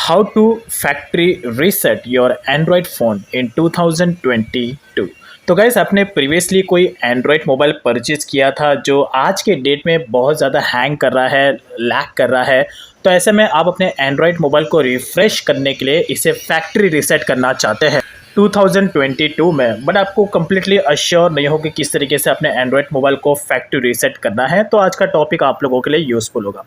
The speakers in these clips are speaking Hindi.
How to factory reset your Android phone in 2022। तो गाइस आपने प्रीवियसली कोई एंड्रॉयड मोबाइल परचेज़ किया था जो आज के डेट में बहुत ज़्यादा हैंग कर रहा है, लैग कर रहा है। तो ऐसे में आप अपने एंड्रॉयड मोबाइल को रिफ़्रेश करने के लिए इसे फैक्ट्री रीसेट करना चाहते हैं 2022 में, बट आपको कम्प्लीटली अश्योर नहीं हो कि किस तरीके से अपने एंड्रॉयड मोबाइल को फैक्ट्री रीसेट करना है। तो आज का टॉपिक आप लोगों के लिए यूज़फुल होगा।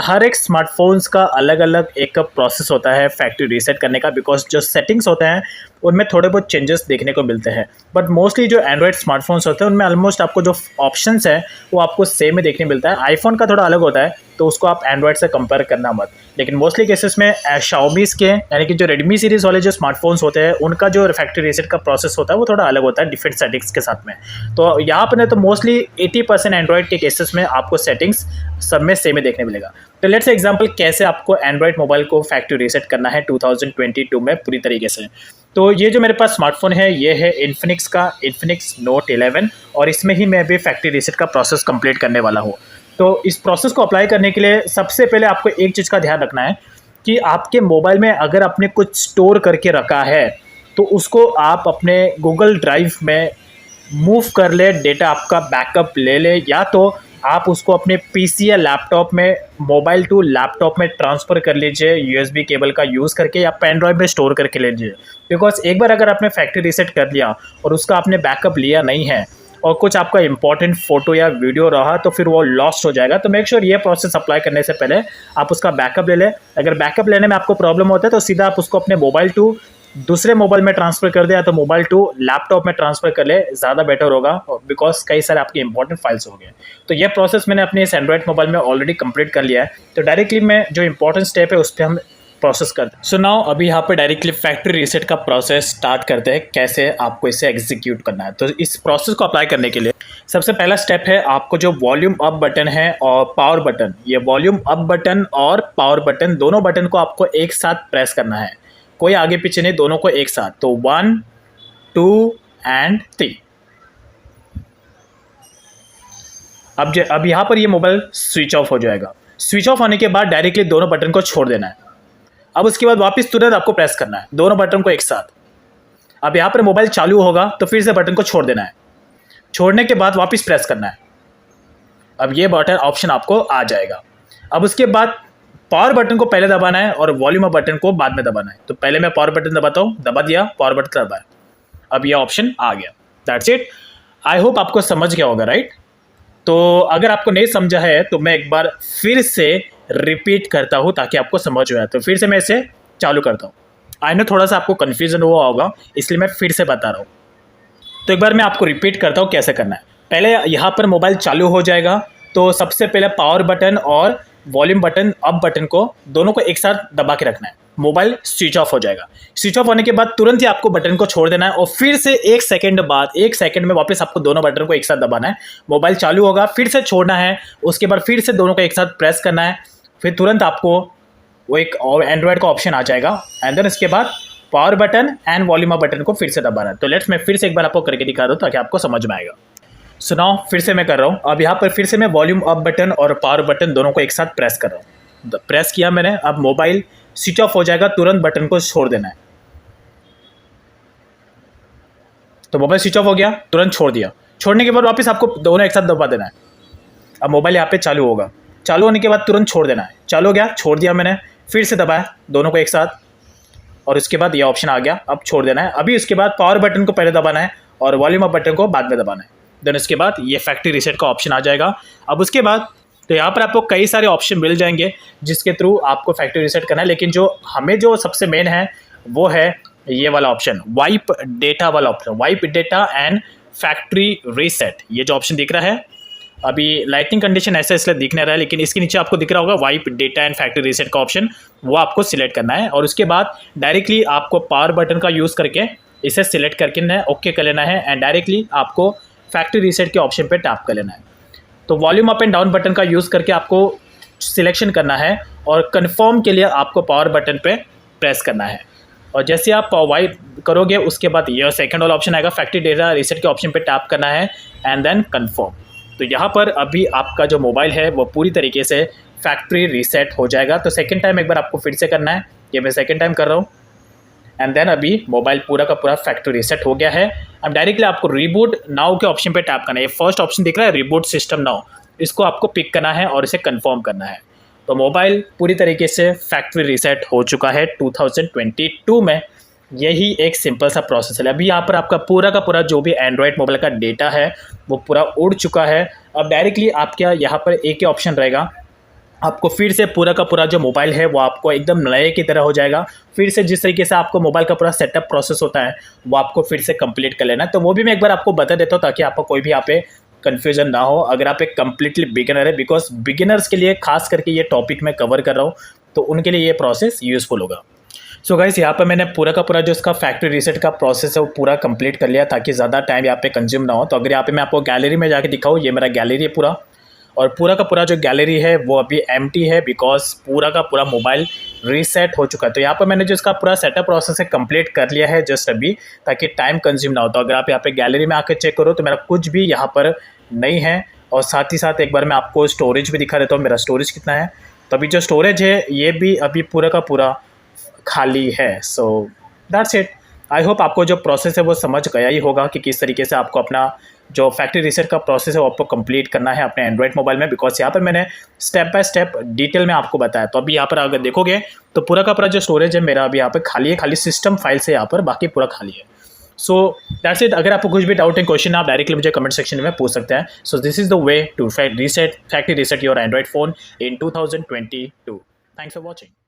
हर एक स्मार्टफोन्स का अलग अलग एक प्रोसेस होता है फैक्ट्री रीसेट करने का, बिकॉज जो सेटिंग्स होते हैं उनमें थोड़े बहुत चेंजेस देखने को मिलते हैं। बट मोस्टली जो एंड्रॉयड स्मार्टफोन्स होते हैं उनमें ऑलमोस्ट आपको जो ऑप्शंस है वो आपको सेम ही देखने मिलता है। आईफोन का थोड़ा अलग होता है, तो उसको आप एंड्रॉयड से कंपेयर करना मत। लेकिन मोस्टली केसेस में शाओमीज़ के यानी कि जो रेडमी सीरीज़ वाले जो स्मार्टफोन्स होते हैं उनका जो फैक्ट्री रीसेट का प्रोसेस होता है वो थोड़ा अलग होता है डिफरेंट सेटिंग्स के साथ में। तो यहाँ पर तो मोस्टली 80% एंड्रॉयड के केसेस में आपको सेटिंग्स सब में सेम ही देखने मिलेगा। तो लेट्स एग्जांपल कैसे आपको एंड्रॉयड मोबाइल को फैक्ट्री रीसेट करना है 2022 में पूरी तरीके से। तो ये जो मेरे पास स्मार्टफोन है ये है इन्फिनिक्स का इन्फिनिक्स नोट 11, और इसमें ही मैं भी फैक्ट्री रीसेट का प्रोसेस कंप्लीट करने वाला हूँ। तो इस प्रोसेस को अप्लाई करने के लिए सबसे पहले आपको एक चीज़ का ध्यान रखना है कि आपके मोबाइल में अगर आपने कुछ स्टोर करके रखा है तो उसको आप अपने गूगल ड्राइव में मूव कर ले, डेटा आपका बैकअप ले ले, या तो आप उसको अपने पीसी या लैपटॉप में मोबाइल टू लैपटॉप में ट्रांसफ़र कर लीजिए यूएसबी केबल का यूज़ करके, या पेन ड्राइव में स्टोर करके लीजिए। बिकॉज एक बार अगर आपने फैक्ट्री रीसेट कर लिया और उसका आपने बैकअप लिया नहीं है और कुछ आपका इंपॉर्टेंट फोटो या वीडियो रहा तो फिर वो लॉस्ट हो जाएगा। तो मेक श्योर ये प्रोसेस अप्लाई करने से पहले आप उसका बैकअप ले लें। अगर बैकअप लेने में आपको प्रॉब्लम होता है तो सीधा आप उसको अपने मोबाइल टू दूसरे मोबाइल में ट्रांसफ़र कर दे, या तो मोबाइल टू लैपटॉप में ट्रांसफ़र कर ले, ज़्यादा बेटर होगा, बिकॉज कई सारे आपके इंपॉर्टेंट फाइल्स हो गए। तो ये प्रोसेस मैंने अपने इस एंड्रॉयड मोबाइल में ऑलरेडी कंप्लीट कर लिया है। तो डायरेक्टली मैं जो इंपॉर्टेंट स्टेप है उस पर हम प्रोसेस करते हैं। सो नाउ अभी यहाँ पे डायरेक्टली फैक्ट्री रीसेट का प्रोसेस स्टार्ट करते हैं, कैसे आपको इसे एग्जीक्यूट करना है। तो इस प्रोसेस को अप्लाई करने के लिए सबसे पहला स्टेप है आपको जो वॉल्यूम अप बटन है और पावर बटन, ये वॉल्यूम अप बटन और पावर बटन दोनों बटन को आपको एक साथ प्रेस करना है, कोई आगे पीछे नहीं, दोनों को एक साथ। तो 1 2 एंड 3। अब यहाँ पर ये मोबाइल स्विच ऑफ हो जाएगा। स्विच ऑफ होने के बाद डायरेक्टली दोनों बटन को छोड़ देना है। अब उसके बाद वापस तुरंत आपको प्रेस करना है दोनों बटन को एक साथ। अब यहाँ पर मोबाइल चालू होगा तो फिर से बटन को छोड़ देना है, छोड़ने के बाद वापस प्रेस करना है। अब ये बटन ऑप्शन आपको आ जाएगा। अब उसके बाद पावर बटन को पहले दबाना है और वॉल्यूम अप बटन को बाद में दबाना है। तो पहले मैं पावर बटन दबाता हूँ, दबा दिया, पावर बटन दबाया, अब ये ऑप्शन आ गया। That's it. आई होप आपको समझ गया होगा, राइट। तो अगर आपको नहीं समझा है तो मैं एक बार फिर से रिपीट करता हूँ ताकि आपको समझ हो जाए। तो फिर से मैं इसे चालू करता हूँ। आई नो थोड़ा सा आपको कन्फ्यूजन हुआ होगा, इसलिए मैं फिर से बता रहा हूँ। तो एक बार मैं आपको रिपीट करता हूँ कैसे करना है। पहले यहाँ पर मोबाइल चालू हो जाएगा, तो सबसे पहले पावर बटन और वॉल्यूम बटन अप बटन को दोनों को एक साथ दबा के रखना है, मोबाइल स्विच ऑफ हो जाएगा। स्विच ऑफ होने के बाद तुरंत ही आपको बटन को छोड़ देना है और फिर से एक सेकंड में वापस आपको दोनों बटन को एक साथ दबाना है। मोबाइल चालू होगा, फिर से छोड़ना है, उसके बाद फिर से दोनों को एक साथ प्रेस करना है, फिर तुरंत आपको वो एक और एंड्रॉयड का ऑप्शन आ जाएगा। एंड देन इसके बाद power button and volume up button को फिर से दबाना है। तो लेट्स मैं फिर से एक बार आपको करके दिखा दूँ ताकि आपको समझ में आएगा। सुनाओ, फिर से मैं कर रहा हूँ। अब यहाँ पर फिर से मैं वॉल्यूम अप बटन और पावर बटन दोनों को एक साथ प्रेस कर रहा हूँ। प्रेस किया मैंने, अब मोबाइल स्विच ऑफ हो जाएगा, तुरंत बटन को छोड़ देना है। तो मोबाइल स्विच ऑफ हो गया, तुरंत छोड़ दिया। छोड़ने के बाद वापस आपको दोनों एक साथ दबा देना है। अब मोबाइल यहाँ पे चालू होगा, चालू होने के बाद तुरंत छोड़ देना है। चालू हो गया, छोड़ दिया मैंने, फिर से दबाया दोनों को एक साथ, और उसके बाद ये ऑप्शन आ गया, अब छोड़ देना है। अभी उसके बाद पावर बटन को पहले दबाना है और वॉल्यूम अप बटन को बाद में दबाना है। देन इसके बाद ये फैक्ट्री रीसेट का ऑप्शन आ जाएगा। अब उसके बाद तो यहाँ पर आपको कई सारे ऑप्शन मिल जाएंगे जिसके थ्रू आपको फैक्ट्री रीसेट करना है, लेकिन जो सबसे मेन है वो है ये वाला ऑप्शन, वाइप डेटा वाला option, wipe data and factory reset. ये जो ऑप्शन दिख रहा है, अभी लाइटिंग कंडीशन ऐसा इसलिए दिख नहीं रहा है, लेकिन इसके नीचे आपको दिख रहा होगा wipe data and factory reset का ऑप्शन, वो आपको सिलेक्ट करना है। और उसके बाद डायरेक्टली आपको पावर बटन का यूज़ करके इसे सिलेक्ट करके ओके कर लेना है, एंड डायरेक्टली आपको फैक्ट्री रीसेट के ऑप्शन पे टैप कर लेना है। तो volume up and down button का यूज़ करके आपको सिलेक्शन करना है और कंफर्म के लिए आपको पावर बटन पे प्रेस करना है। और जैसे आप वाइप करोगे उसके बाद यह सेकंड वाला ऑप्शन आएगा, फैक्ट्री डेटा रीसेट के ऑप्शन पे टैप करना है एंड देन कंफर्म। तो यहाँ पर अभी आपका जो मोबाइल है वो पूरी तरीके से फैक्ट्री रीसेट हो जाएगा। तो सेकंड टाइम एक बार आपको फिर से करना है, ये मैं सेकेंड टाइम कर रहा हूँ। एंड देन अभी मोबाइल पूरा का पूरा फैक्ट्री रीसेट हो गया है। अब डायरेक्टली आपको रिबूट नाउ के ऑप्शन पे टैप करना है। ये फर्स्ट ऑप्शन दिख रहा है रिबूट सिस्टम नाउ, इसको आपको पिक करना है और इसे कंफर्म करना है। तो मोबाइल पूरी तरीके से फैक्ट्री रीसेट हो चुका है 2022 में। यही एक सिंपल सा प्रोसेस है। अभी यहाँ पर आपका पूरा का पूरा जो भी एंड्रॉयड मोबाइल का डेटा है वो पूरा उड़ चुका है। अब डायरेक्टली आप क्या यहाँ पर एक ही ऑप्शन रहेगा, आपको फिर से पूरा का पूरा जो मोबाइल है वो आपको एकदम नए की तरह हो जाएगा। फिर से जिस तरीके से आपको मोबाइल का पूरा सेटअप प्रोसेस होता है वो आपको फिर से कंप्लीट कर लेना है। तो वो भी मैं एक बार आपको बता देता हूँ ताकि आपको कोई भी यहाँ पे कन्फ्यूजन ना हो अगर आप एक कम्प्लीटली बिगिनर है, बिकॉज बिगिनर्स के लिए खास करके ये टॉपिक मैं कवर कर रहा हूँ तो उनके लिए ये प्रोसेस यूज़फुल होगा। सो गाइस यहाँ पर मैंने पूरा का पूरा जो इसका फैक्ट्री रीसेट का प्रोसेस है वो पूरा कंप्लीट कर लिया ताकि ज़्यादा टाइम यहाँ पे कंज्यूम ना हो। तो अगर यहाँ पे मैं आपको गैलरी में जाके दिखाऊँ, ये मेरा गैलरी है पूरा, और पूरा का पूरा जो गैलरी है वो अभी एम्प्टी है बिकॉज पूरा का पूरा मोबाइल रीसेट हो चुका है। तो यहाँ पर मैंने जो इसका पूरा सेटअप प्रोसेस है कंप्लीट कर लिया है जस्ट अभी, ताकि टाइम कंज्यूम ना हो। तो अगर आप यहाँ पे गैलरी में आकर चेक करो तो मेरा कुछ भी यहाँ पर नहीं है। और साथ ही साथ एक बार मैं आपको स्टोरेज भी दिखा देता हूँ, मेरा स्टोरेज कितना है। तो अभी जो स्टोरेज है ये भी अभी पूरा का पूरा खाली है। So that's it. I hope आपको जो प्रोसेस है वो समझ गया ही होगा कि किस तरीके से आपको अपना जो फैक्ट्री रीसेट का प्रोसेस है वो आपको कंप्लीट करना है अपने एंड्रॉयड मोबाइल में, बिकॉज यहाँ पर मैंने स्टेप बाय स्टेप डिटेल में आपको बताया। तो अभी यहाँ पर अगर देखोगे तो पूरा का पूरा जो स्टोरेज है मेरा अभी यहाँ पर खाली है, खाली सिस्टम फाइल से यहाँ पर बाकी पूरा खाली है। So that's it. अगर आपको कुछ भी डाउट है, क्वेश्चन आप डायरेक्टली मुझे कमेंट सेक्शन में पूछ सकते हैं। So this is the way to factory reset your Android phone in 2022। Thanks for watching.